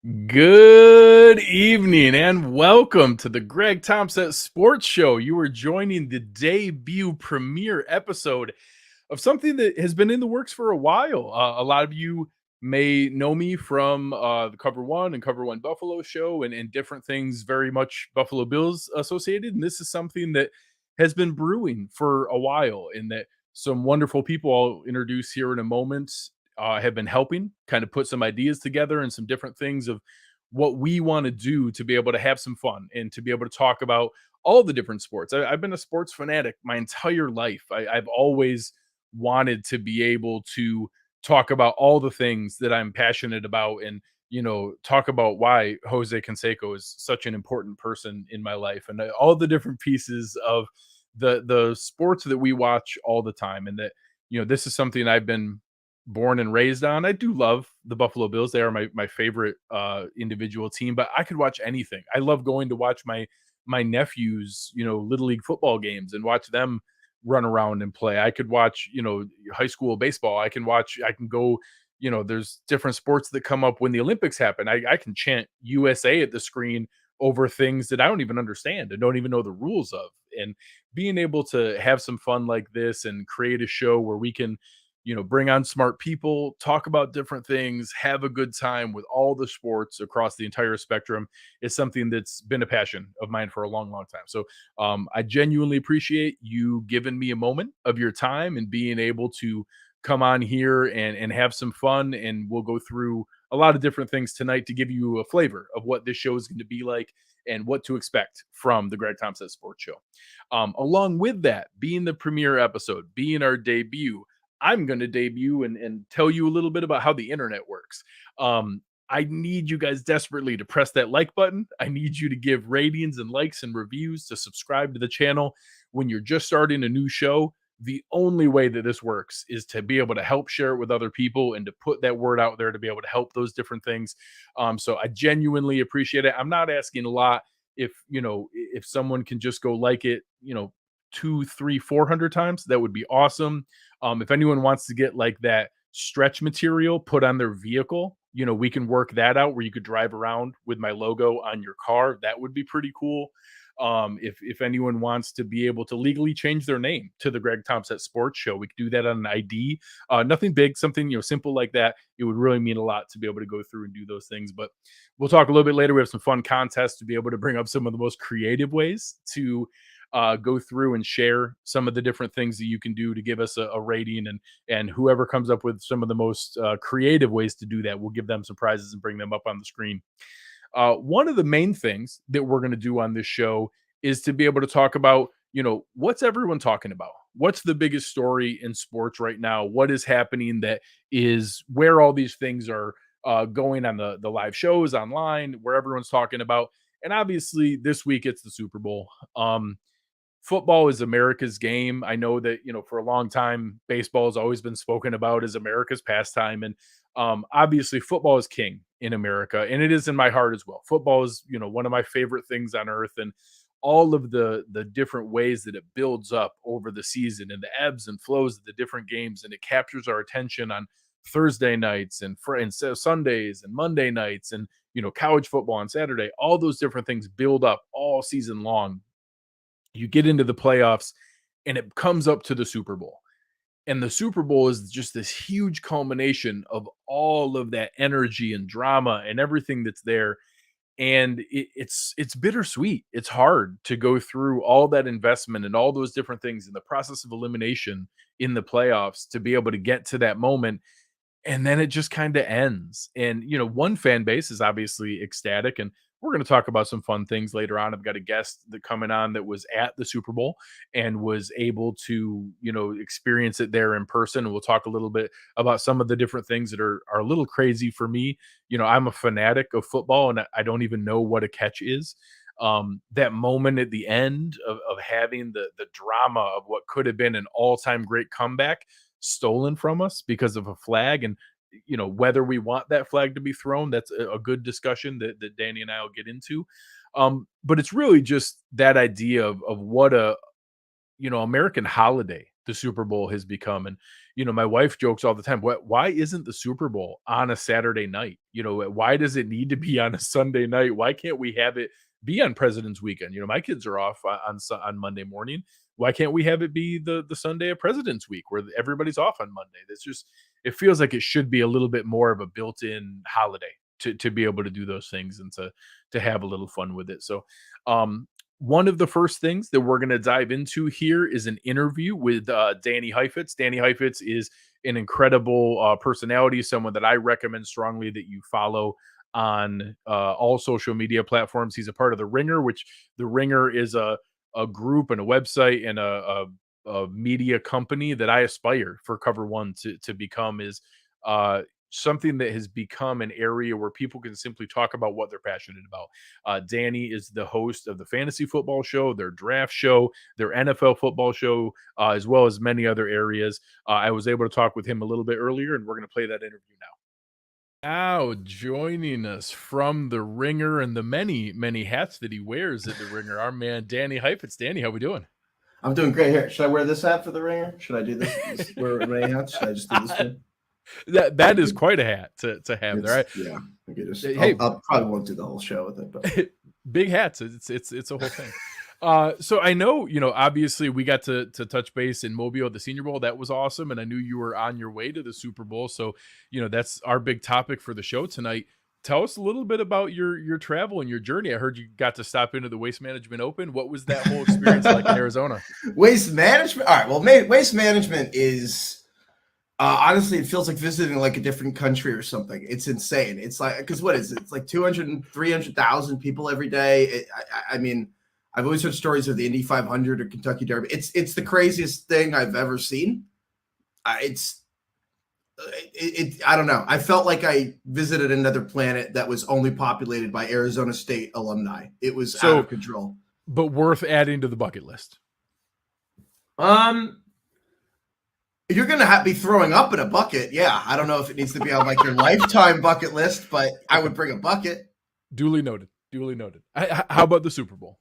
Good evening and welcome to the Greg Tompsett Sports Show. You are joining the debut premiere episode of something that has been in the works for a while. A lot of you may know me from the Cover One and Cover One Buffalo show and different things very much Buffalo Bills associated. And this is something that has been brewing for a while, and that some wonderful people I'll introduce here in a moment have been helping kind of put some ideas together and some different things of what we want to do to be able to have some fun and to be able to talk about all the different sports. I've been a sports fanatic my entire life. I've always wanted to be able to talk about all the things that I'm passionate about and talk about why Jose Canseco is such an important person in my life and all the different pieces of the sports that we watch all the time. And that this is something I've been born and raised on. I do love the Buffalo Bills. They are my favorite individual team, but I could watch anything. I love going to watch my nephews, little league football games and watch them run around and play. I could watch, high school baseball. I can go, there's different sports that come up when the Olympics happen. I can chant USA at the screen over things that I don't even understand and don't even know the rules of. And being able to have some fun like this and create a show where we can bring on smart people, talk about different things, have a good time with all the sports across the entire spectrum is something that's been a passion of mine for a long, long time. So I genuinely appreciate you giving me a moment of your time and being able to come on here and have some fun. And we'll go through a lot of different things tonight to give you a flavor of what this show is going to be like and what to expect from the Greg Tompsett Sports Show. Along with that, being the premiere episode, being our debut, I'm going to debut and tell you a little bit about how the internet works. I need you guys desperately to press that like button. I need you to give ratings and likes and reviews, to subscribe to the channel when you're just starting a new show. The only way that this works is to be able to help share it with other people and to put that word out there to be able to help those different things. So I genuinely appreciate it. I'm not asking a lot. If someone can just go like it, two, three, 400 times, that would be awesome. If anyone wants to get like that stretch material put on their vehicle, we can work that out where you could drive around with my logo on your car. That would be pretty cool. If anyone wants to be able to legally change their name to the Greg Tompsett Sports Show, we could do that on an ID. Nothing big, something simple like that. It would really mean a lot to be able to go through and do those things. But we'll talk a little bit later. We have some fun contests to be able to bring up some of the most creative ways to go through and share some of the different things that you can do to give us a rating, and whoever comes up with some of the most creative ways to do that, we'll give them some prizes and bring them up on the screen. One of the main things that we're going to do on this show is to be able to talk about, what's everyone talking about? What's the biggest story in sports right now? What is happening that is where all these things are going on the live shows online, where everyone's talking about. And obviously, this week it's the Super Bowl. Football is America's game. I know that, for a long time, baseball has always been spoken about as America's pastime. And obviously, football is king in America, and it is in my heart as well. Football is, one of my favorite things on earth. And all of the different ways that it builds up over the season and the ebbs and flows of the different games, and it captures our attention on Thursday nights and Sundays and Monday nights, and college football on Saturday. All those different things build up all season long. You get into the playoffs and it comes up to the Super Bowl. And the Super Bowl is just this huge culmination of all of that energy and drama and everything that's there. And it's bittersweet. It's hard to go through all that investment and all those different things in the process of elimination in the playoffs to be able to get to that moment, and then it just kind of ends. And one fan base is obviously ecstatic, and we're going to talk about some fun things later on. I've got a guest that coming on that was at the Super Bowl and was able to experience it there in person, and we'll talk a little bit about some of the different things that are a little crazy for me. I'm a fanatic of football, and I don't even know what a catch is. That moment at the end of having the drama of what could have been an all-time great comeback stolen from us because of a flag, and whether we want that flag to be thrown, that's a good discussion that Danny and I will get into. But it's really just that idea of what a American holiday the Super Bowl has become. And, my wife jokes all the time, why isn't the Super Bowl on a Saturday night? Why does it need to be on a Sunday night? Why can't we have it be on President's Weekend? My kids are off on Monday morning. Why can't we have it be the Sunday of President's Week where everybody's off on Monday? It feels like it should be a little bit more of a built-in holiday to be able to do those things and to have a little fun with it. So, one of the first things that we're going to dive into here is an interview with Danny Heifitz. Danny Heifitz is an incredible personality, someone that I recommend strongly that you follow on all social media platforms. He's a part of The Ringer, which The Ringer is a group and a website and a media company that I aspire for Cover One to become, is something that has become an area where people can simply talk about what they're passionate about. Danny is the host of the Fantasy Football Show, their Draft Show, their NFL Football Show, as well as many other areas. I was able to talk with him a little bit earlier, and we're going to play that interview now. Now joining us from The Ringer and the many, many hats that he wears at The Ringer, our man Danny Heifitz. Danny, how we doing? I'm doing great here. Should I wear this hat for The Ringer? Should I do this? Wear many hats? Should I just do this one? That is quite a hat to have there. Yeah, I probably won't do the whole show with it, but big hats. It's a whole thing. So I know, obviously we got to touch base in Mobile at the Senior Bowl. That was awesome, and I knew you were on your way to the Super Bowl. So that's our big topic for the show tonight. Tell us a little bit about your travel and your journey. I heard you got to stop into the Waste Management Open. What was that whole experience like in Arizona? Waste Management. All right. Well, Waste Management is. Honestly, it feels like visiting like a different country or something. It's insane. It's like, because what is it? It's like 200 and 300,000 people every day. I mean, I've always heard stories of the Indy 500 or Kentucky Derby. It's the craziest thing I've ever seen. I don't know. I felt like I visited another planet that was only populated by Arizona State alumni. It was out of control. But worth adding to the bucket list. You're going to be throwing up in a bucket. Yeah. I don't know if it needs to be on like your lifetime bucket list, but I would bring a bucket. Duly noted. How about the Super Bowl?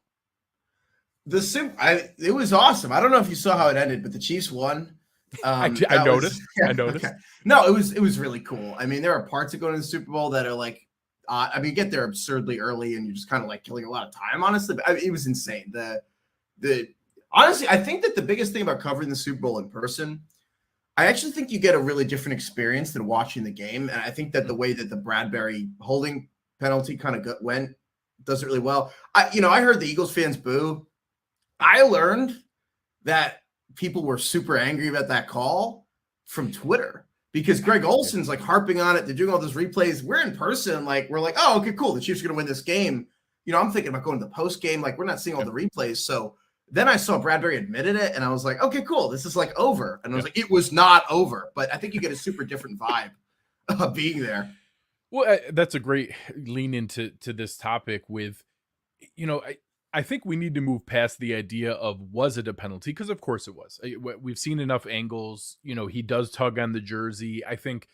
It was awesome. I don't know if you saw how it ended, but the Chiefs won. I noticed. I noticed. Okay. No, it was really cool. I mean, there are parts of going to the Super Bowl that are like, you get there absurdly early and you're just kind of like killing a lot of time, honestly. But it was insane. Honestly, I think that the biggest thing about covering the Super Bowl in person, I actually think you get a really different experience than watching the game. And I think that the way that the Bradbury holding penalty kind of went does it really well. I heard the Eagles fans boo. I learned that people were super angry about that call from Twitter because Greg Olson's like harping on it. They're doing all those replays. We're in person. Like, we're like, oh, okay, cool. The Chiefs are going to win this game. I'm thinking about going to the post game. Like, we're not seeing all the replays. So then I saw Bradbury admitted it, and I was like, okay, cool. This is like over. And I was like, it was not over. But I think you get a super different vibe of being there. Well, that's a great lean into this topic with, I think we need to move past the idea of was it a penalty? Because of course it was. We've seen enough angles. He does tug on the jersey. I think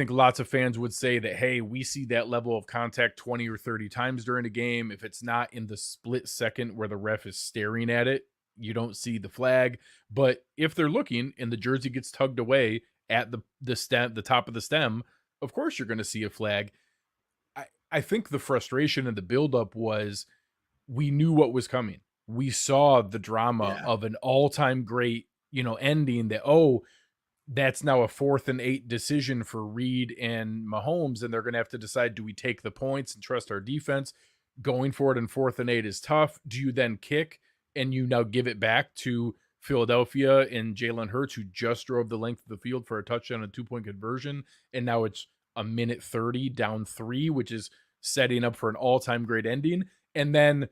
lots of fans would say that, hey, we see that level of contact 20 or 30 times during a game. If it's not in the split second where the ref is staring at it, you don't see the flag. But if they're looking and the jersey gets tugged away at the top of the stem, of course you're going to see a flag. I think the frustration and the buildup was we knew what was coming. We saw the drama of an all-time great, ending that, that's now a 4th and 8 decision for Reed and Mahomes, and they're going to have to decide, do we take the points and trust our defense? Going for it in 4th and 8 is tough. Do you then kick and you now give it back to Philadelphia and Jalen Hurts, who just drove the length of the field for a touchdown and 2-point conversion, and now it's a minute 30 down 3, which is setting up for an all-time great ending, and then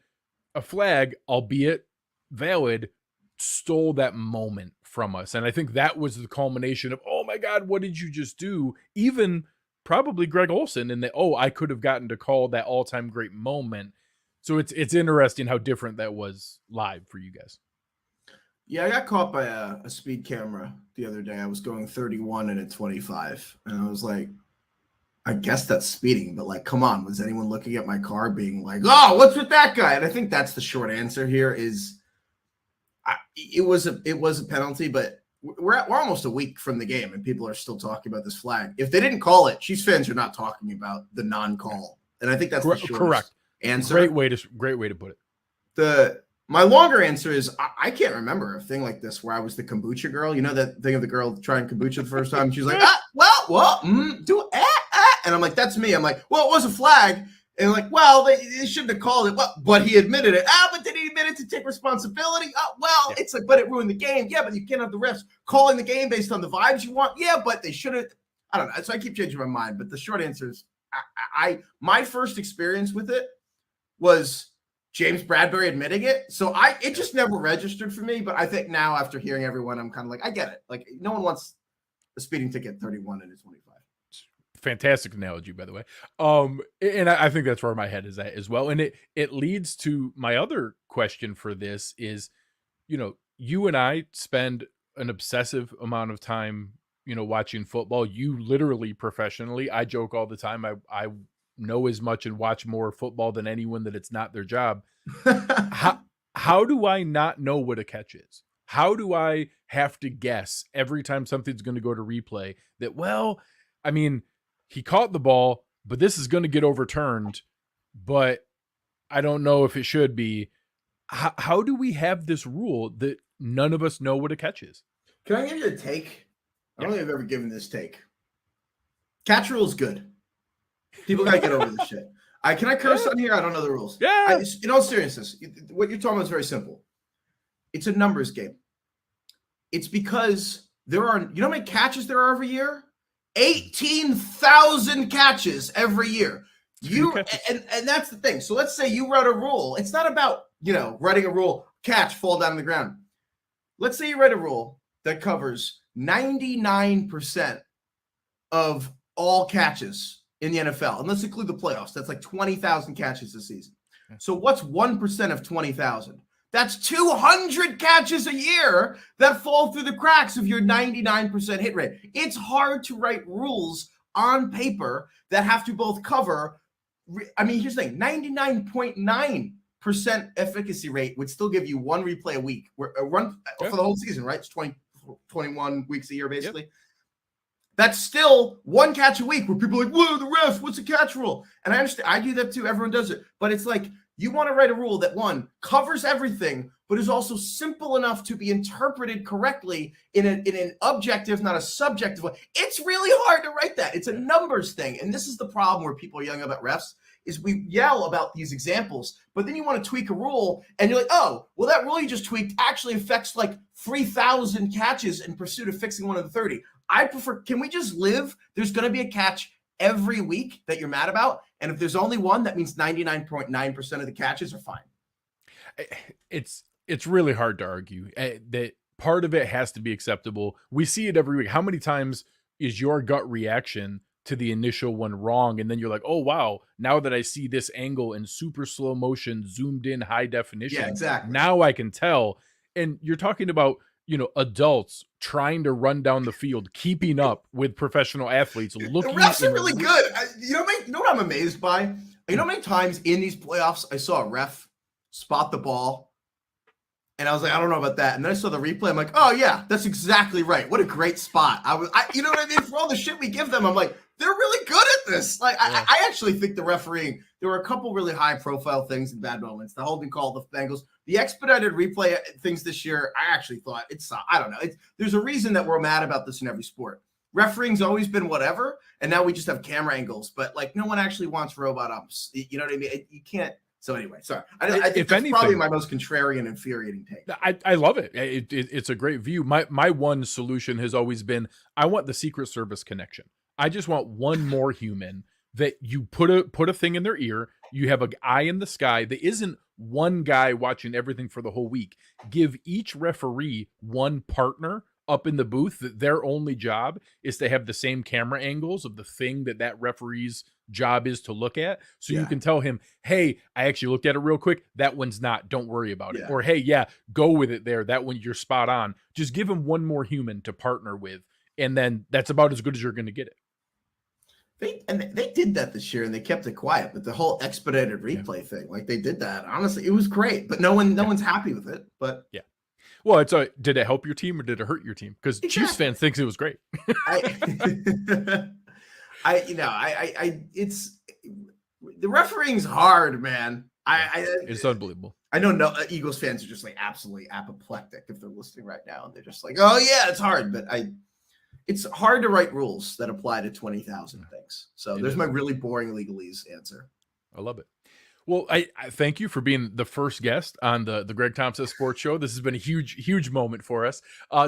a flag, albeit valid, stole that moment from us. And I think that was the culmination of, oh my God, what did you just do? Even probably Greg Olson in that, I could have gotten to call that all-time great moment. So it's interesting how different that was live for you guys. Yeah, I got caught by a speed camera the other day. I was going 31 and at 25. And I was like, I guess that's speeding, but like, come on, was anyone looking at my car being like, oh, what's with that guy? And I think that's the short answer here is it was a penalty, but we're almost a week from the game and people are still talking about this flag. If they didn't call it, Chiefs fans are not talking about the non-call. And I think that's the correct answer. Great way to put it. My longer answer is I can't remember a thing like this where I was the kombucha girl. You know that thing of the girl trying kombucha the first time? She's like, and I'm like, that's me. I'm like, well, it was a flag. And like, well, they shouldn't have called it. Well, but he admitted it. But did he admit it to take responsibility? It's like, but it ruined the game. Yeah, but you can't have the refs calling the game based on the vibes you want. Yeah, but they should have. I don't know. So I keep changing my mind. But the short answer is, my first experience with it was James Bradbury admitting it. So it just never registered for me. But I think now, after hearing everyone, I'm kind of like, I get it. Like, no one wants a speeding ticket 31 into 25. Fantastic analogy, by the way. And I think that's where my head is at as well. And it leads to my other question for this is, you and I spend an obsessive amount of time, watching football. You literally professionally. I joke all the time. I know as much and watch more football than anyone that it's not their job. How do I not know what a catch is? How do I have to guess every time something's going to go to replay that, he caught the ball, but this is going to get overturned, but I don't know if it should be. How do we have this rule that none of us know what a catch is? Can I give you a take? I don't think I've ever given this take. Catch rule is good. People got to get over this shit. Can I curse on here? I don't know the rules. Yeah. In all seriousness, what you're talking about is very simple. It's a numbers game. It's because there are, how many catches there are every year? 18,000 catches every year. And that's the thing. So let's say you wrote a rule. It's not about, writing a rule, catch, fall down on the ground. Let's say you write a rule that covers 99% of all catches in the NFL. And let's include the playoffs. That's like 20,000 catches this season. So what's 1% of 20,000? That's 200 catches a year that fall through the cracks of your 99% hit rate. It's hard to write rules on paper that have to both cover. Here's the thing: 99.9% efficacy rate would still give you one replay a week, for the whole season, right? It's 21 weeks a year, basically. Yep. That's still one catch a week where people are like, whoa, the ref, what's a catch rule? And I understand. I do that too. Everyone does it. But it's like, you want to write a rule that, one, covers everything, but is also simple enough to be interpreted correctly in an objective, not a subjective way. It's really hard to write that. It's a numbers thing. And this is the problem where people are yelling about refs, is we yell about these examples, but then you want to tweak a rule, and you're like, oh, well, that rule you just tweaked actually affects like 3,000 catches in pursuit of fixing one of the 30. I prefer, can we just live? There's going to be a catch every week that you're mad about. And if there's only one, that means 99.9% of the catches are fine. It's really hard to argue that part of it has to be acceptable. We see it every week. How many times is your gut reaction to the initial one wrong? And then you're like, oh, wow, now that I see this angle in super slow motion, zoomed in high definition, yeah, exactly. Now I can tell. And you're talking about, adults trying to run down the field, keeping up with professional athletes. The refs are really good. You know what I'm amazed by? You know how many times in these playoffs I saw a ref spot the ball, and I was like, I don't know about that. And then I saw the replay. I'm like, oh yeah, that's exactly right. What a great spot. You know what I mean? For all the shit we give them, I'm like, they're really good at this. Like, yeah. I actually think the refereeing, there were a couple really high profile things and bad moments. The holding call, the Bengals, the expedited replay things this year. I actually thought I don't know. There's a reason that we're mad about this in every sport. Refereeing's always been whatever. And now we just have camera angles, but like no one actually wants robot umps. You know what I mean? You can't. So anyway, sorry. I think that's probably my most contrarian, infuriating take. I love it. It's a great view. My one solution has always been, I want the Secret Service connection. I just want one more human that you put a thing in their ear. You have an eye in the sky. There isn't one guy watching everything for the whole week. Give each referee one partner up in the booth that their only job is to have the same camera angles of the thing that referee's job is to look at. So you can tell him, hey, I actually looked at it real quick. That one's not. Don't worry about it. Or, hey, yeah, go with it there. That one, you're spot on. Just give him one more human to partner with. And then that's about as good as you're going to get it. They did that this year and they kept it quiet, but the whole expedited replay thing, like they did that. Honestly, it was great, but no one's happy with it. But yeah. Well, it's did it help your team or did it hurt your team? Because Chiefs Exactly. fans thinks it was great. I, it's the refereeing's hard, man. It's unbelievable. I know no Eagles fans are just like absolutely apoplectic if they're listening right now, and they're just like, oh yeah, it's hard, but it's hard to write rules that apply to 20,000 things. So there's my really boring legalese answer. I love it. Well, I thank you for being the first guest on the Greg Tompsett Sports Show. This has been a huge moment for us.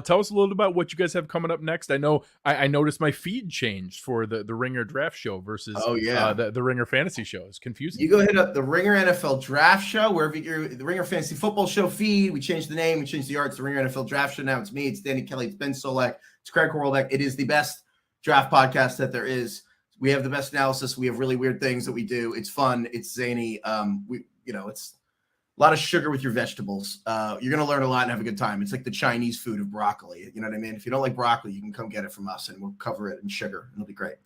Tell us a little about what you guys have coming up next. I know I noticed my feed changed for the Ringer Draft Show versus the Ringer Fantasy Show. It's confusing. You go hit up the Ringer NFL Draft Show, wherever you're the Ringer Fantasy Football Show feed. We changed the name, we changed the art. It's the Ringer NFL Draft Show. Now it's me, it's Danny Kelly, it's Ben Solak, it's Craig Horlbeck. It is the best draft podcast that there is. We have the best analysis. We have really weird things that we do. It's fun. It's zany. It's a lot of sugar with your vegetables. You're going to learn a lot and have a good time. It's like the Chinese food of broccoli. You know what I mean? If you don't like broccoli, you can come get it from us and we'll cover it in sugar. It'll be great.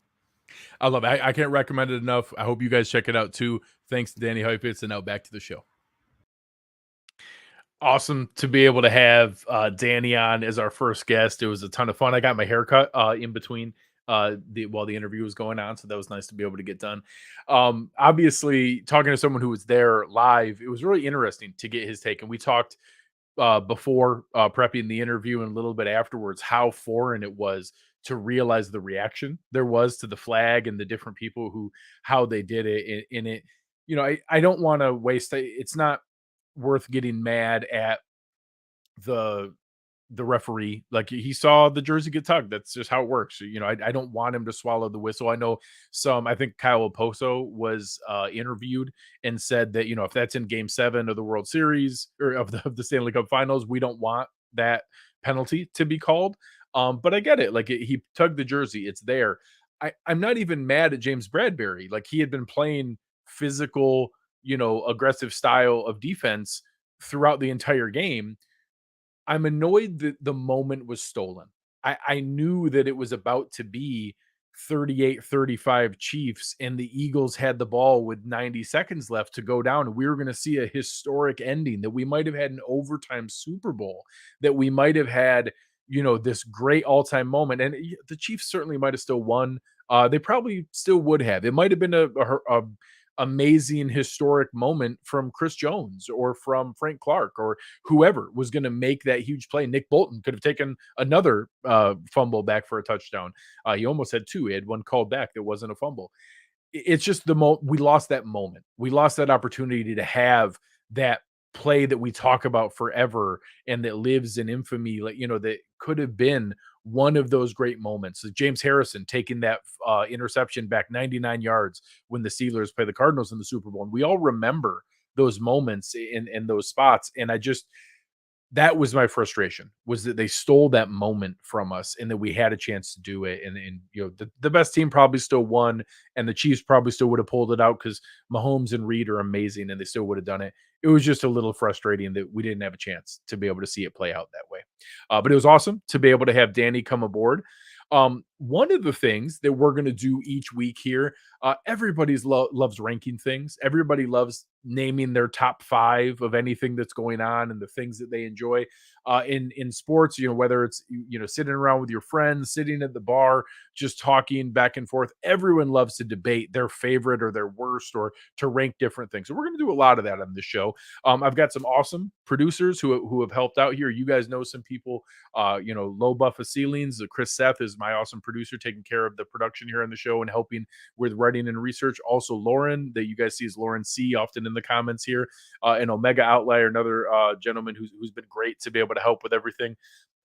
I love it. I can't recommend it enough. I hope you guys check it out too. Thanks to Danny Heifitz. And now back to the show. Awesome to be able to have Danny on as our first guest. It was a ton of fun. I got my haircut in between while the interview was going on, so that was nice to be able to get done. Obviously, talking to someone who was there live, it was really interesting to get his take. And we talked before prepping the interview and a little bit afterwards how foreign it was to realize the reaction there was to the flag and the different people how they did it in it. I don't want to waste. It's not worth getting mad at the referee. Like, he saw the jersey get tugged. That's just how it works. I don't want him to swallow the whistle. I know I think Kyle Oposo was interviewed and said that, if that's in game 7 of the World Series or of the Stanley Cup Finals, we don't want that penalty to be called. But I get it. Like, he tugged the jersey. It's there. I'm not even mad at James Bradberry. Like, he had been playing physical, aggressive style of defense throughout the entire game. I'm annoyed that the moment was stolen. I knew that it was about to be 38-35 Chiefs, and the Eagles had the ball with 90 seconds left to go down. And we were going to see a historic ending, that we might have had an overtime Super Bowl, that we might have had, this great all-time moment. And the Chiefs certainly might have still won. They probably still would have. It might have been a amazing historic moment from Chris Jones or from Frank Clark or whoever was going to make that huge play. Nick Bolton could have taken another fumble back for a touchdown. He almost had 2. He had one called back that wasn't a fumble. It's just we lost that moment. We lost that opportunity to have that play that we talk about forever and that lives in infamy. Like, that could have been one of those great moments. James Harrison taking that interception back 99 yards when the Steelers play the Cardinals in the Super Bowl. And we all remember those moments in those spots. And that was my frustration, was that they stole that moment from us and that we had a chance to do it. And the best team probably still won, and the Chiefs probably still would have pulled it out because Mahomes and Reed are amazing and they still would have done it. It was just a little frustrating that we didn't have a chance to be able to see it play out that way. But it was awesome to be able to have Danny come aboard. One of the things that we're going to do each week here, everybody loves ranking things. Everybody loves naming their top 5 of anything that's going on and the things that they enjoy in sports, whether it's, sitting around with your friends, sitting at the bar, just talking back and forth. Everyone loves to debate their favorite or their worst, or to rank different things. So we're going to do a lot of that on the show. I've got some awesome producers who have helped out here. You guys know some people, Low Buffa Ceilings. Chris Seth is my awesome producer, taking care of the production here on the show and helping with writing and research. Also Lauren, that you guys see as Lauren C often in the comments here, and Omega Outlier, another gentleman who's been great to be able to help with everything.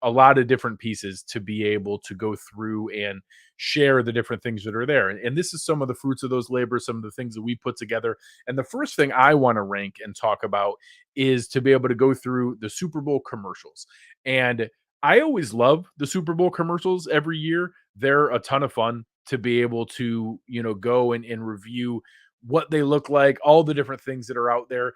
A lot of different pieces to be able to go through and share the different things that are there. And this is some of the fruits of those labors, some of the things that we put together. And the first thing I want to rank and talk about is to be able to go through the Super Bowl commercials. And I always love the Super Bowl commercials every year. They're a ton of fun to be able to, go and review what they look like, all the different things that are out there.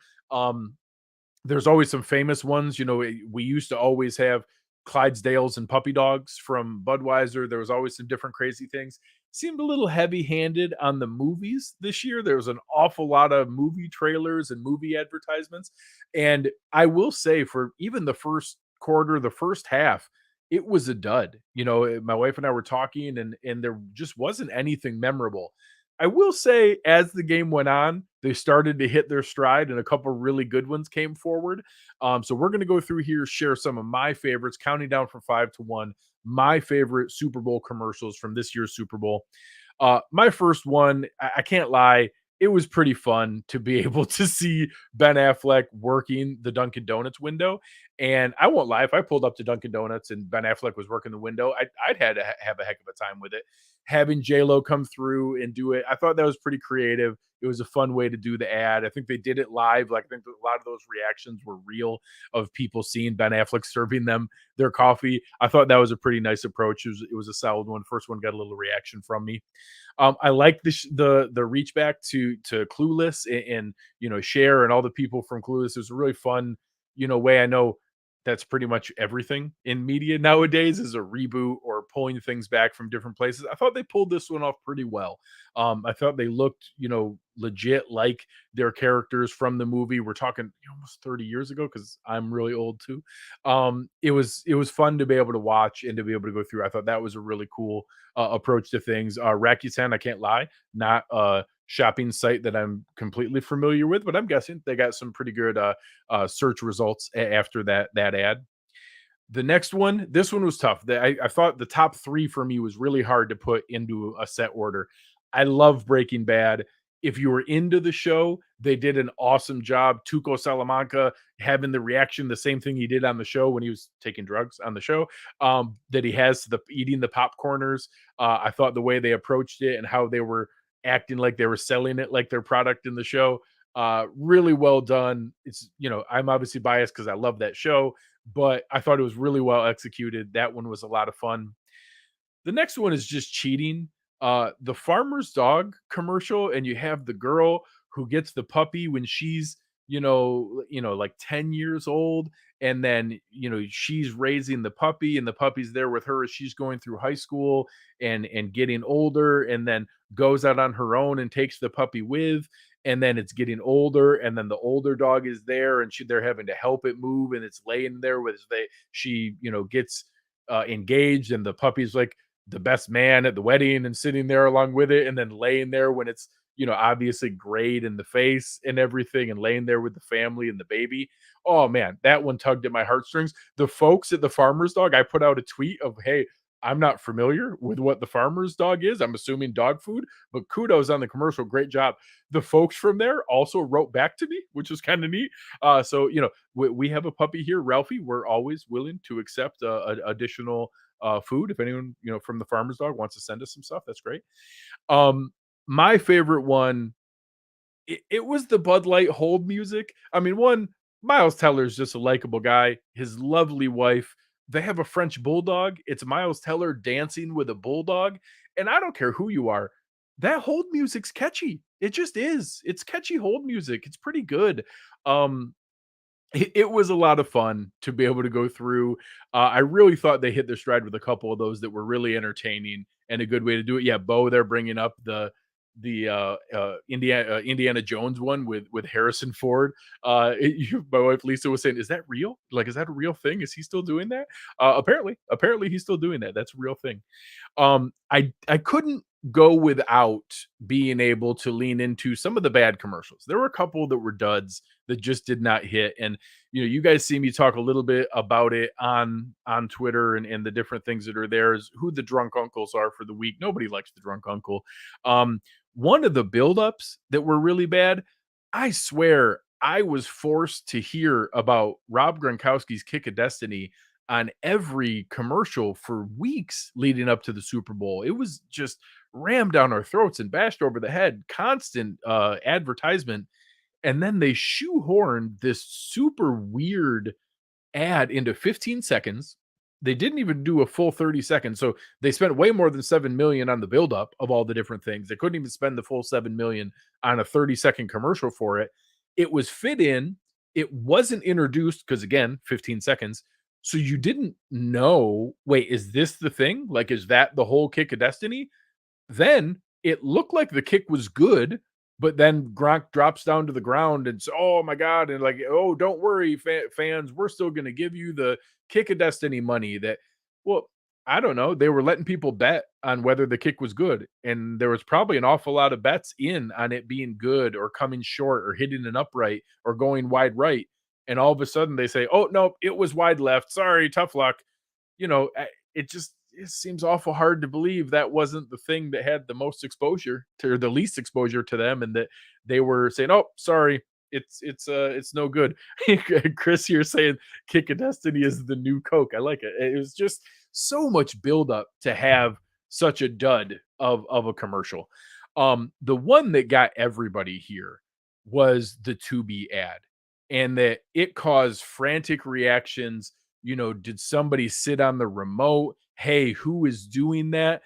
There's always some famous ones. We used to always have Clydesdales and puppy dogs from Budweiser. There was always some different crazy things. Seemed a little heavy-handed on the movies this year. There was an awful lot of movie trailers and movie advertisements. And I will say, for even the first, quarter, the first half, it was a dud. My wife and I were talking, and there just wasn't anything memorable. I will say, as the game went on, they started to hit their stride, and a couple really good ones came forward. So we're going to go through here, share some of my favorites, counting down from 5 to 1. My favorite Super Bowl commercials from this year's Super Bowl. My first one, I can't lie, it was pretty fun to be able to see Ben Affleck working the Dunkin' Donuts window. And I won't lie, if I pulled up to Dunkin' Donuts and Ben Affleck was working the window, I'd had to have a heck of a time with it. Having J-Lo come through and do it, I thought that was pretty creative. It was a fun way to do the ad. I think they did it live. Like, I think a lot of those reactions were real, of people seeing Ben Affleck serving them their coffee. I thought that was a pretty nice approach. It was a solid one. First one got a little reaction from me. I like the reach back to Clueless and Cher and all the people from Clueless. It was a really fun way. I know that's pretty much everything in media nowadays, is a reboot or pulling things back from different places. I thought they pulled this one off pretty well. I thought they looked legit like their characters from the movie. We're talking almost 30 years ago, because I'm really old too. It was fun to be able to watch and to be able to go through. I thought that was a really cool approach to things. Rakuten, I can't lie, not a shopping site that I'm completely familiar with, but I'm guessing they got some pretty good search results after that ad. The next one, this one was tough. I thought the top three for me was really hard to put into a set order. I love Breaking Bad. If you were into the show, they did an awesome job. Tuco Salamanca having the reaction, the same thing he did on the show when he was taking drugs on the show, that he has to the eating the popcorners. I thought the way they approached it and how they were acting like they were selling it like their product in the show, really well done. It's, I'm obviously biased because I love that show, but I thought it was really well executed. That one was a lot of fun. The next one is just cheating. The farmer's dog commercial, and you have the girl who gets the puppy when she's like 10 years old, and then she's raising the puppy, and the puppy's there with her as she's going through high school and getting older, and then goes out on her own and takes the puppy with, and then it's getting older, and then the older dog is there, and they're having to help it move, and it's laying there with she gets engaged, and the puppy's like the best man at the wedding and sitting there along with it, and then laying there when it's obviously grayed in the face and everything, and laying there with the family and the baby. Oh man, that one tugged at my heartstrings. The folks at the farmer's dog, I put out a tweet of, hey, I'm not familiar with what the farmer's dog is. I'm assuming dog food, but kudos on the commercial. Great job. The folks from there also wrote back to me, which was kind of neat. So, we have a puppy here, Ralphie. We're always willing to accept additional food. If anyone, from the farmer's dog wants to send us some stuff, that's great. My favorite one, it was the Bud Light hold music. I mean, Miles Teller is just a likable guy. His lovely wife, they have a French bulldog. It's Miles Teller dancing with a bulldog. And I don't care who you are, that hold music's catchy. It just is. It's catchy hold music. It's pretty good. It was a lot of fun to be able to go through. I really thought they hit their stride with a couple of those that were really entertaining and a good way to do it. Yeah, Bo, they're bringing up the Indiana Jones one with Harrison Ford. My wife Lisa was saying, "Is that real? Like, is that a real thing? Is he still doing that?" Apparently, he's still doing that. That's a real thing. I couldn't go without being able to lean into some of the bad commercials. There were a couple that were duds that just did not hit, and you guys see me talk a little bit about it on Twitter and the different things that are there, is who the drunk uncles are for the week. Nobody likes the drunk uncle. One of the buildups that were really bad, I swear I was forced to hear about Rob Gronkowski's Kick of Destiny on every commercial for weeks leading up to the Super Bowl. It was just rammed down our throats and bashed over the head, constant advertisement. And then they shoehorned this super weird ad into 15 seconds. They didn't even do a full 30 seconds. So they spent way more than 7 million on the buildup of all the different things. They couldn't even spend the full 7 million on a 30-second commercial for it. It was fit in. It wasn't introduced because, again, 15 seconds. So you didn't know, wait, is this the thing? Like, is that the whole Kick of Destiny? Then it looked like the kick was good, But then Gronk drops down to the ground and says, "Oh my God!" And like, "Oh, don't worry, fans, we're still going to give you the kick of destiny money." That, well, I don't know. They were letting people bet on whether the kick was good, and there was probably an awful lot of bets in on it being good or coming short or hitting an upright or going wide right. And all of a sudden they say, "Oh no, it was wide left. Sorry, tough luck." It seems awful hard to believe that wasn't the thing that had the most exposure to, or the least exposure to them, and that they were saying, "Oh, sorry, it's no good." Chris here saying kick of destiny is the new Coke. I like it. It was just so much buildup to have such a dud of a commercial. The one that got everybody here was the Tubi ad, and that it caused frantic reactions. Did somebody sit on the remote? Hey, who is doing that?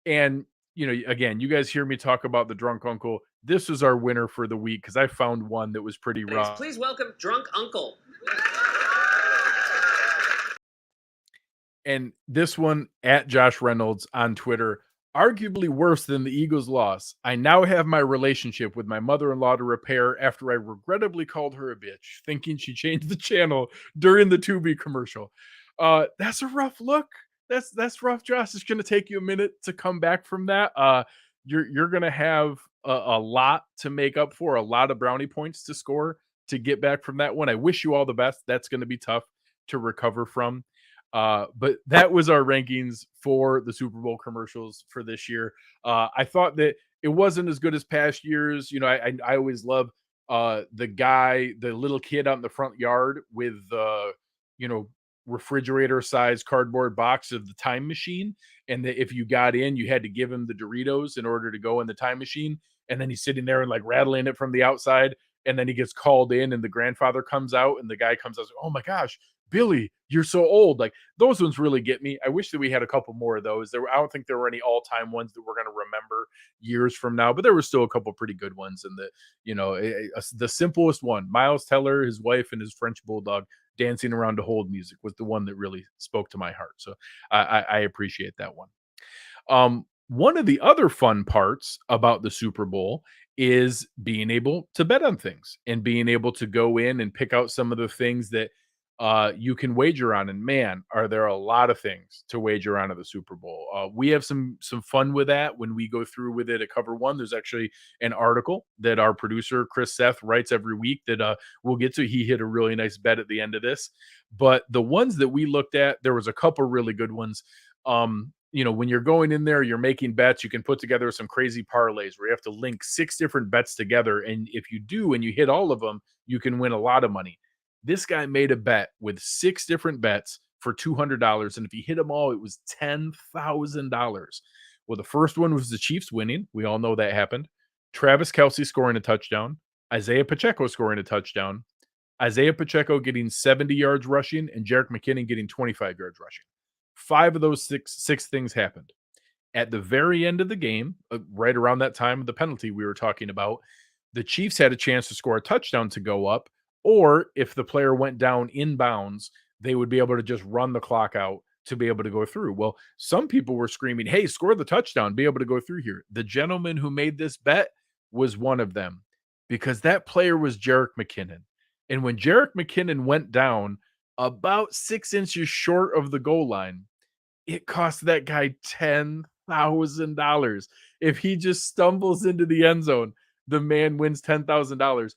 And, again, you guys hear me talk about the drunk uncle. This was our winner for the week because I found one that was pretty rough. Please welcome Drunk Uncle. And this one at Josh Reynolds on Twitter, arguably worse than the Eagles' loss. I now have my relationship with my mother-in-law to repair after I regrettably called her a bitch, thinking she changed the channel during the Tubi commercial. That's a rough look. That's rough, Josh. It's going to take you a minute to come back from that. You're going to have a lot to make up for, a lot of brownie points to score to get back from that one. I wish you all the best. That's going to be tough to recover from. But that was our rankings for the Super Bowl commercials for this year. I thought that it wasn't as good as past years. I always love the little kid out in the front yard with refrigerator sized cardboard box of the time machine, and that if you got in, you had to give him the Doritos in order to go in the time machine. And then he's sitting there and like rattling it from the outside, and then he gets called in, and the grandfather comes out, and the guy comes out, "Oh my gosh, Billy, you're so old." Like, those ones really get me. I wish that we had a couple more of those. I don't think there were any all-time ones that we're going to remember years from now, but there were still a couple pretty good ones. And the simplest one, Miles Teller, his wife, and his French bulldog dancing around to hold music was the one that really spoke to my heart. So I appreciate that one. One of the other fun parts about the Super Bowl is being able to bet on things and being able to go in and pick out some of the things that you can wager on. And man, are there a lot of things to wager on at the Super Bowl. We have some fun with that when we go through with it at Cover One. There's actually an article that our producer Chris Seth writes every week that we'll get to. He hit a really nice bet at the end of this. But the ones that we looked at, there was a couple really good ones. When you're going in there, you're making bets, you can put together some crazy parlays where you have to link 6 different bets together. And if you do, and you hit all of them, you can win a lot of money. This guy made a bet with 6 different bets for $200. And if he hit them all, it was $10,000. Well, the first one was the Chiefs winning. We all know that happened. Travis Kelce scoring a touchdown. Isaiah Pacheco scoring a touchdown. Isaiah Pacheco getting 70 yards rushing, and Jerick McKinnon getting 25 yards rushing. 5 of those six things happened. At the very end of the game, right around that time of the penalty we were talking about, the Chiefs had a chance to score a touchdown to go up, or if the player went down inbounds, they would be able to just run the clock out to be able to go through. Well, some people were screaming, "Hey, score the touchdown, be able to go through here." The gentleman who made this bet was one of them, because that player was Jerick McKinnon. And when Jerick McKinnon went down about 6 inches short of the goal line, it cost that guy $10,000. If he just stumbles into the end zone, the man wins $10,000.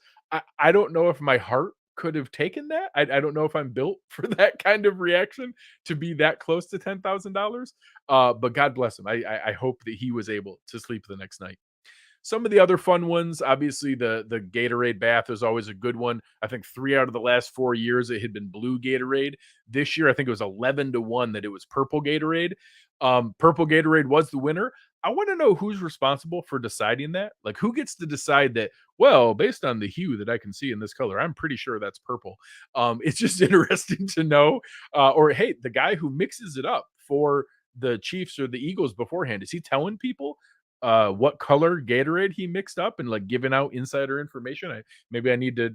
I don't know if my heart could have taken that. I don't know if I'm built for that kind of reaction to be that close to $10,000. But God bless him. I hope that he was able to sleep the next night. Some of the other fun ones, obviously the Gatorade bath is always a good one. I think 3 out of the last 4 years it had been blue Gatorade. This year, I think it was 11-1 that it was purple Gatorade. Purple Gatorade was the winner. I want to know who's responsible for deciding that. Like, who gets to decide that? Well, based on the hue that I can see in this color, I'm pretty sure that's purple. It's just interesting to know. Or hey, the guy who mixes it up for the Chiefs or the Eagles beforehand, is he telling people what color Gatorade he mixed up and like giving out insider information? Maybe I need to,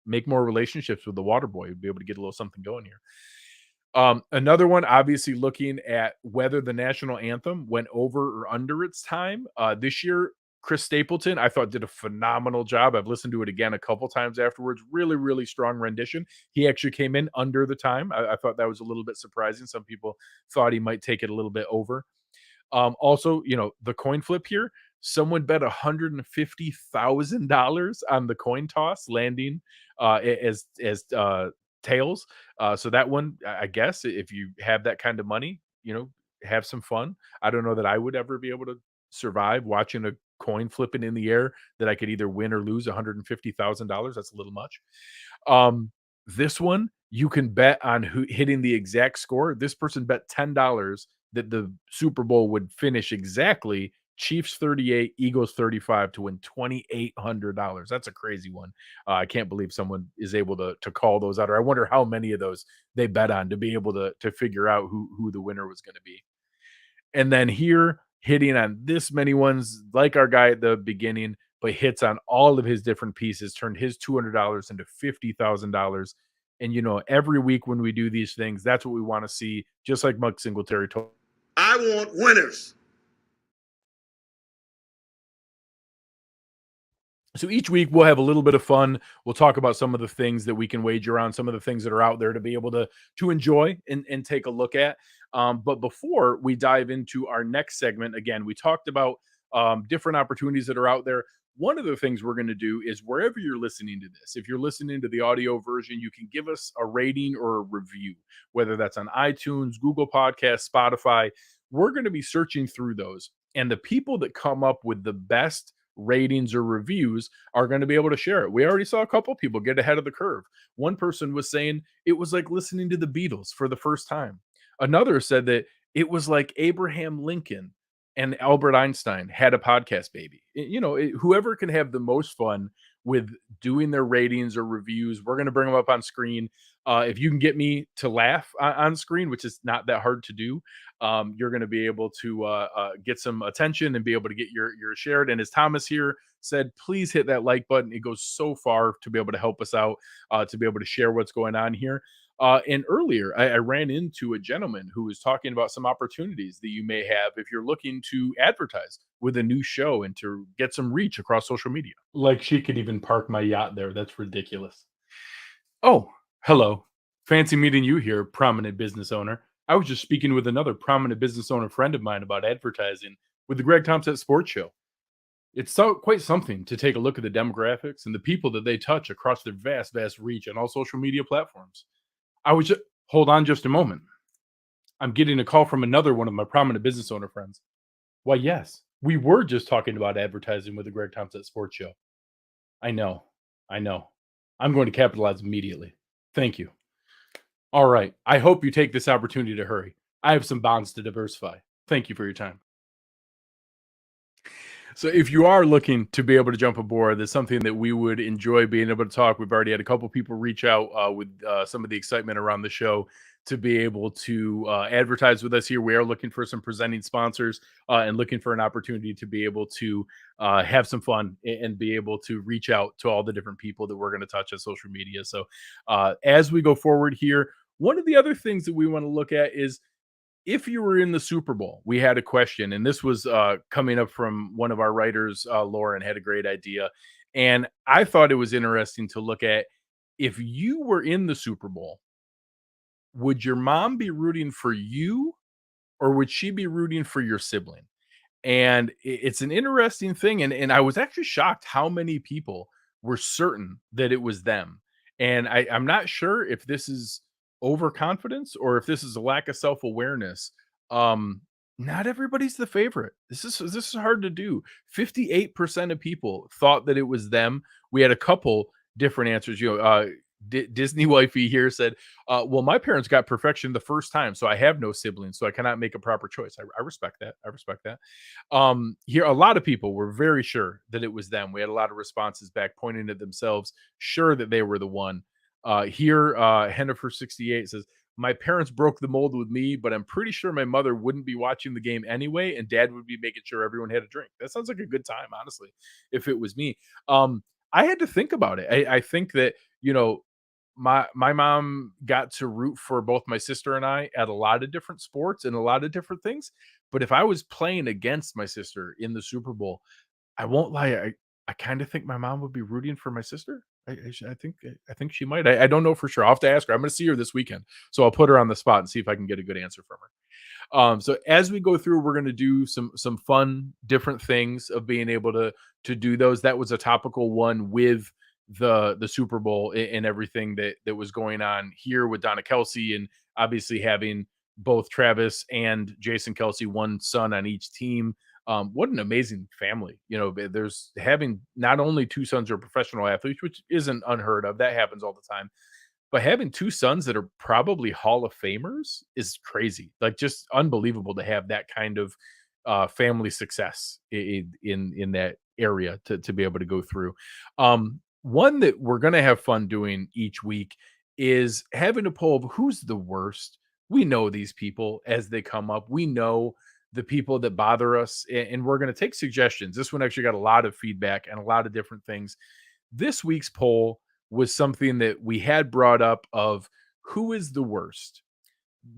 make more relationships with the water boy and be able to get a little something going here. Another one, obviously looking at whether the national anthem went over or under its time. This year, Chris Stapleton, I thought, did a phenomenal job. I've listened to it again a couple times afterwards. Really, really strong rendition. He actually came in under the time. I thought that was a little bit surprising. Some people thought he might take it a little bit over. Also, the coin flip here, someone bet $150,000 on the coin toss landing as tails. So that one, I guess, if you have that kind of money, have some fun. I don't know that I would ever be able to survive watching a coin flipping in the air that I could either win or lose $150,000. That's a little much. This one, you can bet on who hitting the exact score. This person bet $10 that the Super Bowl would finish exactly Chiefs 38, Eagles 35 to win $2,800. That's a crazy one. I can't believe someone is able to call those out. Or I wonder how many of those they bet on to be able to figure out who the winner was going to be. And then here, hitting on this many ones, like our guy at the beginning, but hits on all of his different pieces, turned his $200 into $50,000. And every week when we do these things, that's what we want to see. Just like Mike Singletary told. I want winners. So each week we'll have a little bit of fun. We'll talk about some of the things that we can wager on, some of the things that are out there to be able to enjoy and take a look at. But before we dive into our next segment, again, we talked about different opportunities that are out there. One of the things we're going to do is wherever you're listening to this, if you're listening to the audio version, you can give us a rating or a review, whether that's on iTunes, Google Podcasts, Spotify. We're going to be searching through those. And the people that come up with the best ratings or reviews are going to be able to share it. We already saw a couple people get ahead of the curve. One person was saying it was like listening to the Beatles for the first time. Another said that it was like Abraham Lincoln and Albert Einstein had a podcast baby. Whoever can have the most fun with doing their ratings or reviews, we're going to bring them up on screen. If you can get me to laugh on screen, which is not that hard to do, you're going to be able to get some attention and be able to get your shared. And as Thomas here said, please hit that like button. It goes so far to be able to help us out, to be able to share what's going on here. And earlier, I ran into a gentleman who was talking about some opportunities that you may have if you're looking to advertise with a new show and to get some reach across social media. Like she could even park my yacht there. That's ridiculous. Oh, hello. Fancy meeting you here, prominent business owner. I was just speaking with another prominent business owner friend of mine about advertising with the Greg Tompsett Sports Show. It's quite something to take a look at the demographics and the people that they touch across their vast, vast reach on all social media platforms. Hold on just a moment. I'm getting a call from another one of my prominent business owner friends. Why, yes, we were just talking about advertising with the Greg Tompsett Sports Show. I know. I'm going to capitalize immediately. Thank you. All right. I hope you take this opportunity to hurry. I have some bonds to diversify. Thank you for your time. So if you are looking to be able to jump aboard, that's something that we would enjoy being able to talk. We've already had a couple people reach out with some of the excitement around the show to be able to advertise with us here. We are looking for some presenting sponsors and looking for an opportunity to be able to have some fun and be able to reach out to all the different people that we're going to touch on social media. So as we go forward here, one of the other things that we want to look at is if you were in the Super Bowl. We had a question, and this was coming up from one of our writers, Lauren, had a great idea. And I thought it was interesting to look at, if you were in the Super Bowl, would your mom be rooting for you or would she be rooting for your sibling? And it's an interesting thing. And I was actually shocked how many people were certain that it was them. And I'm not sure if this is overconfidence or if this is a lack of self-awareness. Not everybody's the favorite. This is hard to do. 58% of people thought that it was them. We had a couple different answers. Disney wifey here said, well, my parents got perfection the first time, so I have no siblings, so I cannot make a proper choice. I respect that. Here, a lot of people were very sure that it was them. We had a lot of responses back pointing at themselves, sure that they were the one. Here, Hennifer68 says, my parents broke the mold with me, but I'm pretty sure my mother wouldn't be watching the game anyway, and dad would be making sure everyone had a drink. That sounds like a good time, honestly, if it was me. I had to think about it. I think that, my mom got to root for both my sister and I at a lot of different sports and a lot of different things. But if I was playing against my sister in the Super Bowl, I won't lie, I kind of think my mom would be rooting for my sister. I think she might. I don't know for sure. I'll have to ask her. I'm going to see her this weekend, so I'll put her on the spot and see if I can get a good answer from her. So as we go through, we're going to do some fun, different things of being able to do those. That was a topical one with the Super Bowl and everything that was going on here with Donna Kelsey, and obviously having both Travis and Jason Kelsey, one son on each team. What an amazing family. There's having not only two sons who are professional athletes, which isn't unheard of. That happens all the time. But having two sons that are probably Hall of Famers is crazy. Like, just unbelievable to have that kind of family success in that area to be able to go through. One that we're going to have fun doing each week is having a poll of who's the worst. We know these people as they come up. We know the people that bother us, and we're going to take suggestions. This one actually got a lot of feedback and a lot of different things. This week's poll was something that we had brought up of who is the worst.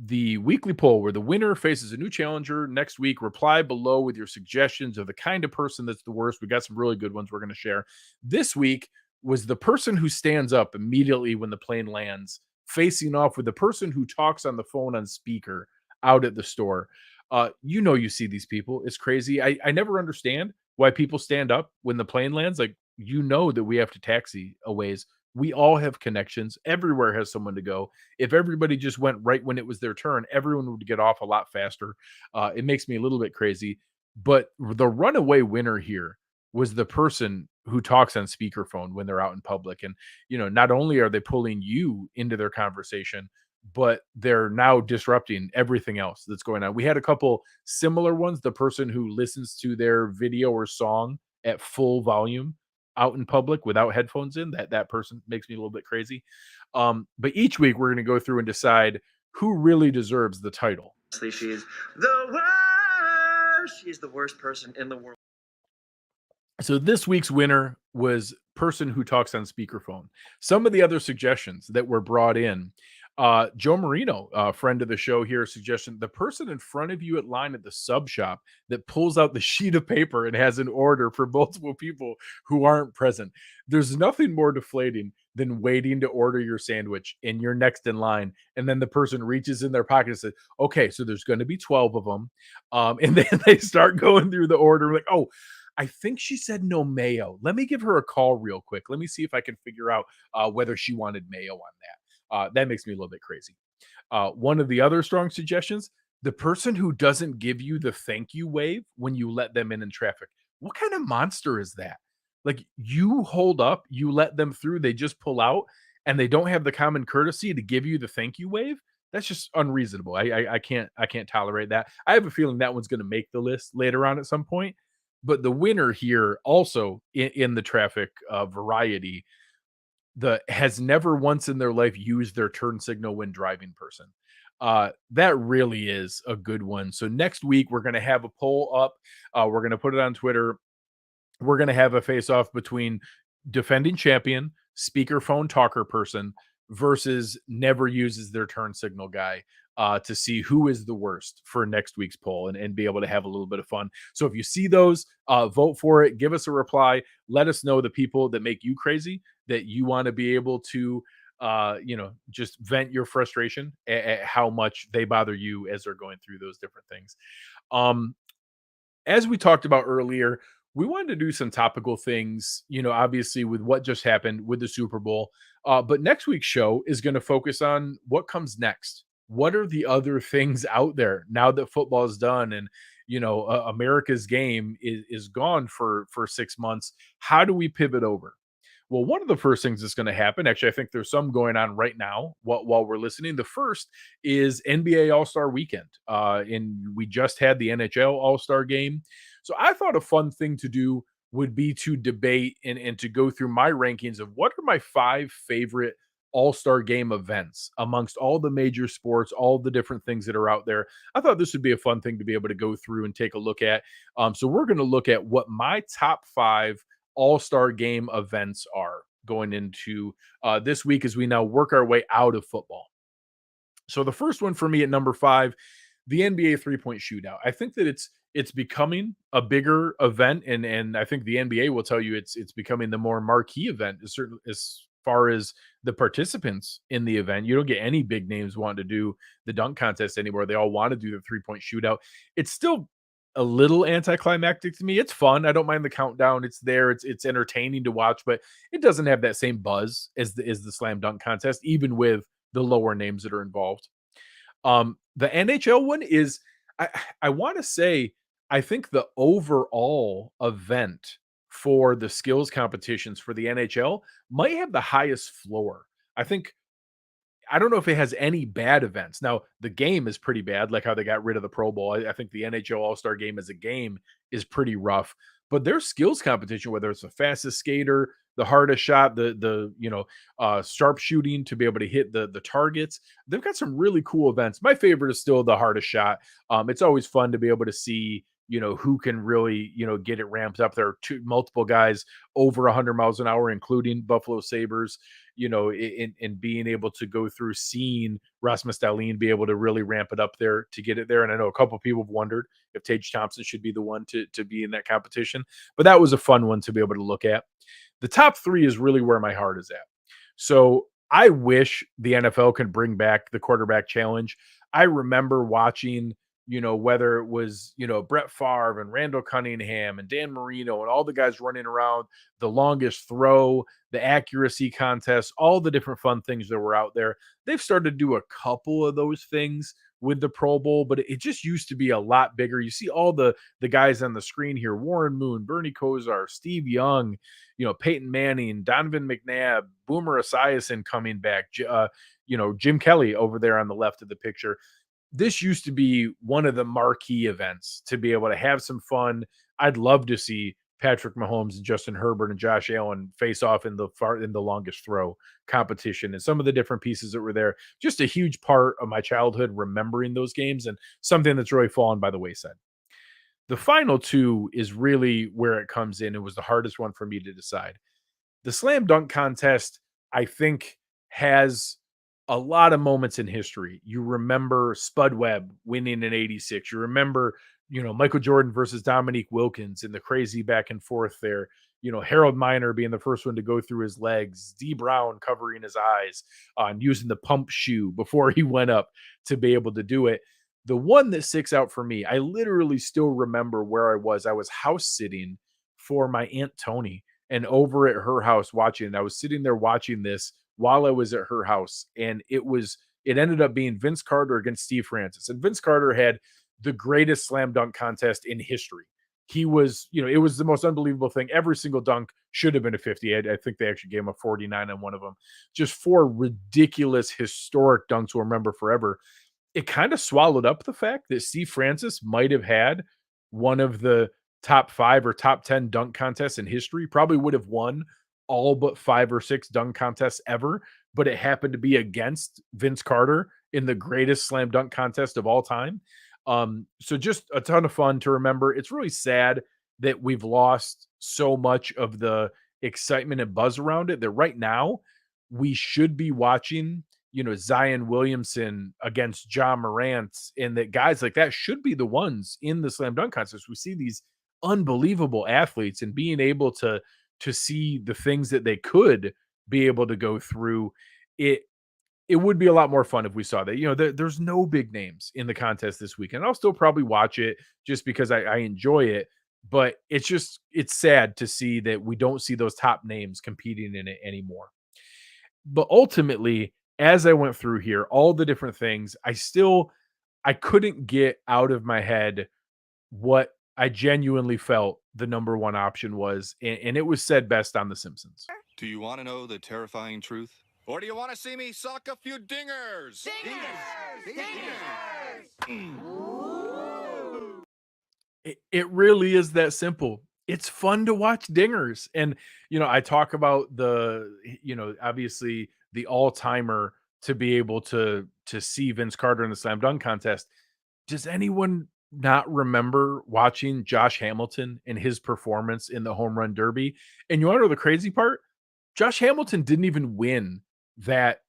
The weekly poll where the winner faces a new challenger next week. Reply below with your suggestions of the kind of person that's the worst. We got some really good ones we're going to share. This week was the person who stands up immediately when the plane lands, facing off with the person who talks on the phone on speaker out at the store. You see these people. It's crazy. I never understand why people stand up when the plane lands. Like, that we have to taxi a ways. We all have connections. Everywhere has someone to go. If everybody just went right when it was their turn, everyone would get off a lot faster. It makes me a little bit crazy. But the runaway winner here was the person who talks on speakerphone when they're out in public. And, not only are they pulling you into their conversation, but they're now disrupting everything else that's going on. We had a couple similar ones. The person who listens to their video or song at full volume out in public without headphones in, that person makes me a little bit crazy. But each week we're going to go through and decide who really deserves the title. She's the worst. She's the worst person in the world. So this week's winner was person who talks on speakerphone. Some of the other suggestions that were brought in, Joe Marino, a friend of the show here, suggestion: the person in front of you at line at the sub shop that pulls out the sheet of paper and has an order for multiple people who aren't present. There's nothing more deflating than waiting to order your sandwich and you're next in line, and then the person reaches in their pocket and says, okay, so there's going to be 12 of them, and then they start going through the order like, oh, I think she said no mayo. Let me give her a call real quick. Let me see if I can figure out whether she wanted mayo on that. That makes me a little bit crazy. One of the other strong suggestions: the person who doesn't give you the thank you wave when you let them in traffic. What kind of monster is that? Like, you hold up, you let them through, they just pull out, and they don't have the common courtesy to give you the thank you wave. That's just unreasonable. I can't tolerate that. I have a feeling that one's going to make the list later on at some point. But the winner here, also in the traffic variety, has never once in their life used their turn signal when driving person. That really is a good one. So next week we're going to have a poll up. We're going to put it on Twitter. We're going to have a face-off between defending champion, speakerphone talker person, versus never uses their turn signal guy, to see who is the worst for next week's poll, and be able to have a little bit of fun. So if you see those, vote for it, give us a reply, let us know the people that make you crazy, that you want to be able to just vent your frustration at how much they bother you as they're going through those different things. As we talked about earlier, we wanted to do some topical things, obviously with what just happened with the Super Bowl. But next week's show is going to focus on what comes next. What are the other things out there now that football is done and, America's game is gone for 6 months? How do we pivot over? Well, one of the first things that's going to happen, actually, I think there's some going on right now while we're listening. The first is NBA All-Star Weekend. And we just had the NHL All-Star Game. So I thought a fun thing to do would be to debate and to go through my rankings of what are my 5 favorite All-Star Game events amongst all the major sports, all the different things that are out there. I thought this would be a fun thing to be able to go through and take a look at. So we're going to look at what my top 5 All-Star Game events are going into this week as we now work our way out of football. So the first one for me at number 5, the NBA 3-point shootout. I think that it's becoming a bigger event, and I think the NBA will tell you it's becoming the more marquee event as far as the participants in the event. You don't get any big names wanting to do the dunk contest anymore. They all want to do the 3-point shootout. It's still a little anticlimactic to me. It's fun. I don't mind the countdown. It's there. It's entertaining to watch, but it doesn't have that same buzz as the slam dunk contest, even with the lower names that are involved. The NHL one is, I want to say, I think the overall event for the skills competitions for the NHL might have the highest floor. I don't know if it has any bad events. Now, the game is pretty bad, like how they got rid of the Pro Bowl. I think the NHL All-Star game as a game is pretty rough. But their skills competition, whether it's the fastest skater, the hardest shot, sharpshooting to be able to hit the targets, they've got some really cool events. My favorite is still the hardest shot. It's always fun to be able to see who can really get it ramped up. There are multiple guys over 100 miles an hour, including Buffalo Sabres, in being able to go through seeing Rasmus Dahlin be able to really ramp it up there to get it there. And I know a couple of people have wondered if Tage Thompson should be the one to be in that competition, but that was a fun one to be able to look at. The top 3 is really where my heart is at. So I wish the NFL could bring back the quarterback challenge. I remember watching, whether it was, Brett Favre and Randall Cunningham and Dan Marino and all the guys running around, the longest throw, the accuracy contest, all the different fun things that were out there. They've started to do a couple of those things with the Pro Bowl, but it just used to be a lot bigger. You see all the guys on the screen here: Warren Moon, Bernie Kosar, Steve Young, Peyton Manning, Donovan McNabb, Boomer Esiason coming back, Jim Kelly over there on the left of the picture. This used to be one of the marquee events to be able to have some fun. I'd love to see Patrick Mahomes and Justin Herbert and Josh Allen face off in the longest throw competition, and some of the different pieces that were there. Just a huge part of my childhood, remembering those games, and something that's really fallen by the wayside. The final 2 is really where it comes in. It was the hardest one for me to decide. The slam dunk contest, I think, has a lot of moments in history. You remember Spud Webb winning in '86. You remember, Michael Jordan versus Dominique Wilkins and the crazy back and forth there. Harold Miner being the first one to go through his legs, D Brown covering his eyes, and using the pump shoe before he went up to be able to do it. The one that sticks out for me, I literally still remember where I was. I was house sitting for my Aunt Tony, and over at her house watching it. I was sitting there watching this while I was at her house, and it ended up being Vince Carter against Steve Francis. And Vince Carter had the greatest slam dunk contest in history. He was, it was the most unbelievable thing. Every single dunk should have been a 50. I think they actually gave him a 49 on one of them. Just 4 ridiculous, historic dunks we'll remember forever. It kind of swallowed up the fact that Steve Francis might have had one of the top 5 or top 10 dunk contests in history. Probably would have won all but 5 or 6 dunk contests ever, but it happened to be against Vince Carter in the greatest slam dunk contest of all time. So just a ton of fun to remember. It's really sad that we've lost so much of the excitement and buzz around it, that right now we should be watching, Zion Williamson against John Morant, and that guys like that should be the ones in the slam dunk contest. We see these unbelievable athletes, and being able to see the things that they could be able to go through it. It would be a lot more fun if we saw that. There's no big names in the contest this weekend. I'll still probably watch it just because I enjoy it, but it's sad to see that we don't see those top names competing in it anymore. But ultimately, as I went through here, all the different things, I couldn't get out of my head what I genuinely felt the number one option was, and it was said best on The Simpsons. Do you want to know the terrifying truth? Or do you want to see me sock a few dingers? It really is that simple. It's fun to watch dingers. And, I talk about obviously the all-timer to be able to see Vince Carter in the slam dunk contest. Does anyone not remember watching Josh Hamilton and his performance in the home run derby? And you want to know the crazy part? Josh Hamilton didn't even win that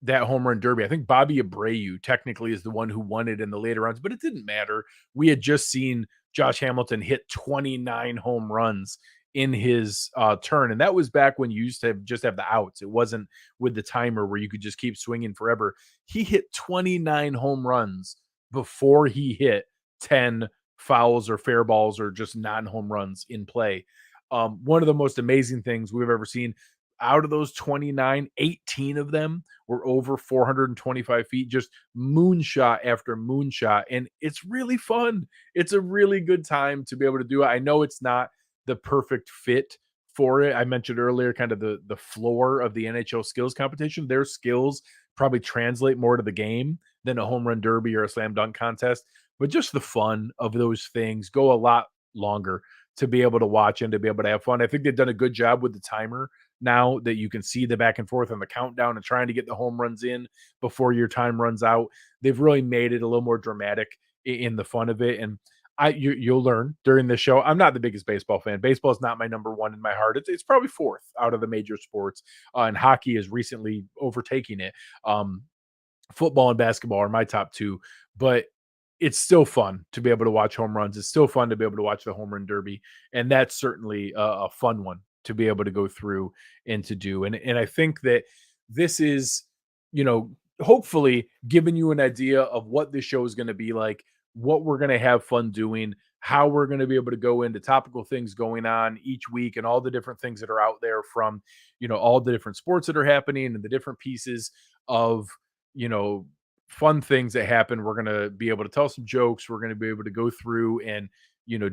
home run derby. I think Bobby Abreu technically is the one who won it in the later rounds, but it didn't matter. We had just seen Josh Hamilton hit 29 home runs in his turn. And that was back when you used to just have the outs. It wasn't with the timer where you could just keep swinging forever. He hit 29 home runs before he hit 10 fouls or fair balls or just non-home runs in play. One of the most amazing things we've ever seen. Out of those 29, 18 of them were over 425 feet, just moonshot after moonshot. And it's really fun. It's a really good time to be able to do it. I know it's not the perfect fit for it. I mentioned earlier kind of the floor of the NHL skills competition. Their skills probably translate more to the game than a home run derby or a slam dunk contest. But just the fun of those things go a lot longer to be able to watch and to be able to have fun. I think they've done a good job with the timer now that you can see the back and forth on the countdown and trying to get the home runs in before your time runs out. They've really made it a little more dramatic in the fun of it. And you'll learn during this show, I'm not the biggest baseball fan. Baseball is not my number one in my heart. It's probably fourth out of the major sports, and hockey is recently overtaking it. Football and basketball are my top two, but it's still fun to be able to watch home runs. It's still fun to be able to watch the home run derby, and that's certainly a fun one to be able to go through and to do. And I think that this is, hopefully giving you an idea of what this show is going to be like, what we're going to have fun doing, how we're going to be able to go into topical things going on each week and all the different things that are out there from, all the different sports that are happening and the different pieces of, fun things that happen. We're going to be able to tell some jokes. We're going to be able to go through and,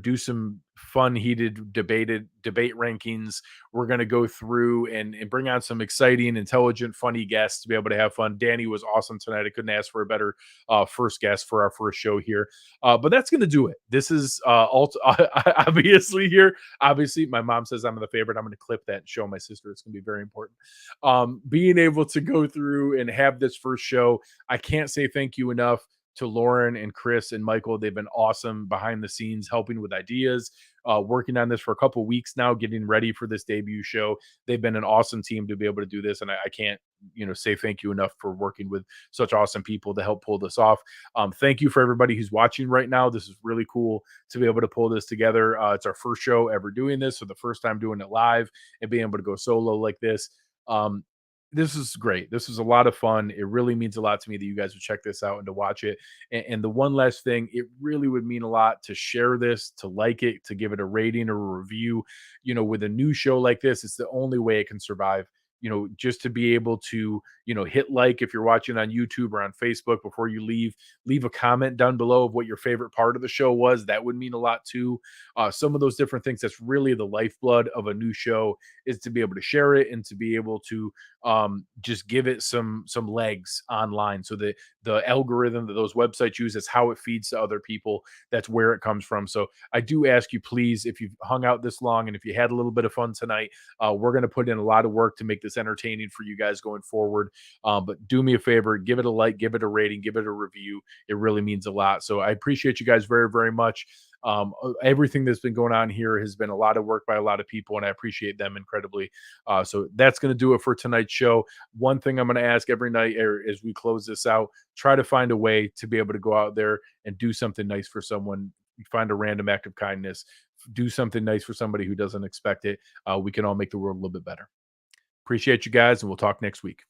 do some fun, heated debate rankings. We're going to go through and bring on some exciting, intelligent, funny guests to be able to have fun. Danny was awesome tonight. I couldn't ask for a better first guest for our first show here. But that's going to do it. This is obviously here. Obviously, my mom says I'm the favorite. I'm going to clip that and show my sister. It's going to be very important. Being able to go through and have this first show, I can't say thank you enough to Lauren and Chris and Michael. They've been awesome behind the scenes, helping with ideas, working on this for a couple weeks now, getting ready for this debut show. They've been an awesome team to be able to do this. And I can't, say thank you enough for working with such awesome people to help pull this off. Thank you for everybody who's watching right now. This is really cool to be able to pull this together. It's our first show ever doing this. So the first time doing it live and being able to go solo like this. This is great. This is a lot of fun. It really means a lot to me that you guys would check this out and to watch it. And the one last thing, it really would mean a lot to share this, to like it, to give it a rating or a review. With a new show like this, it's the only way it can survive. Just to be able to, hit like if you're watching on YouTube or on Facebook before you leave a comment down below of what your favorite part of the show was. That would mean a lot too. Some of those different things, that's really the lifeblood of a new show, is to be able to share it and to be able to just give it some legs online, so that the algorithm that those websites use is how it feeds to other people. That's where it comes from. So I do ask you, please, if you've hung out this long and if you had a little bit of fun tonight, we're going to put in a lot of work to make this entertaining for you guys going forward. But do me a favor, give it a like, give it a rating, give it a review. It really means a lot. So I appreciate you guys very, very much. Everything that's been going on here has been a lot of work by a lot of people, and I appreciate them incredibly. So that's going to do it for tonight's show. One thing I'm going to ask every night as we close this out, try to find a way to be able to go out there and do something nice for someone. Find a random act of kindness, do something nice for somebody who doesn't expect it. We can all make the world a little bit better. Appreciate you guys, and we'll talk next week.